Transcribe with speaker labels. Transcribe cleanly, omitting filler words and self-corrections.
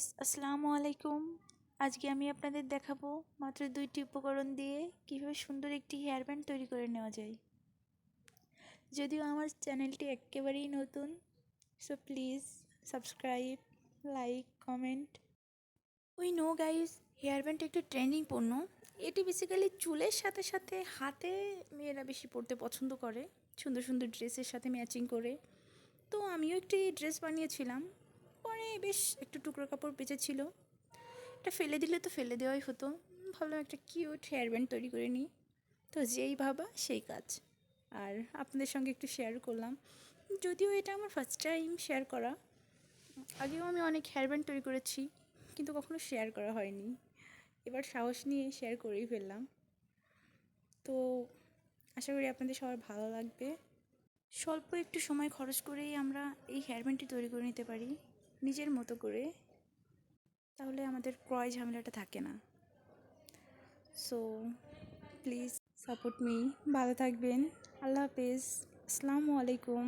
Speaker 1: Guys, আসসালামু আলাইকুম। আজকে আমি আপনাদের দেখাবো মাত্র 2টি উপকরণ দিয়ে কিভাবে সুন্দর একটি হেয়ার ব্যান্ড তৈরি করে নেওয়া যায়। যদিও আমার চ্যানেলটি একেবারেই নতুন, so please subscribe, like, comment. We know guys, hair band একটি ট্রেন্ডিং পণ্য। এটি বেসিক্যালি চুলের সাথে সাথে হাতে মেয়েরা বেশি পরতে পছন্দ করে, সুন্দর সুন্দর ড্রেসের সাথে ম্যাচিং করে। তো আমিও একটি ড্রেস বানিয়েছিলাম, পরে বেশ একটু টুকরো কাপড় বেঁচেছিল, এটা ফেলে দিলে তো ফেলে দেওয়াই হতো। ভাবলাম একটা কিউট হেয়ার ব্যান্ড তৈরি করে নিই। তো যেই ভাবা সেই কাজ, আর আপনাদের সঙ্গে একটু শেয়ার করলাম। যদিও এটা আমার ফার্স্ট টাইম শেয়ার করা, আগেও আমি অনেক হেয়ার ব্যান্ড তৈরি করেছি, কিন্তু কখনো শেয়ার করা হয়নি। এবার সাহস নিয়ে শেয়ার করেই ফেললাম। তো আশা করি আপনাদের সবার ভালো লাগবে। স্বল্প একটু সময় খরচ করেই আমরা এই হেয়ার ব্যান্ডটি তৈরি করে নিতে পারি নিজের মতো করে, তাহলে আমাদের ক্রয় ঝামেলাটা থাকে না। So please support me. ভালো থাকবেন। আল্লাহ হাফেজ। আসসালামু আলাইকুম।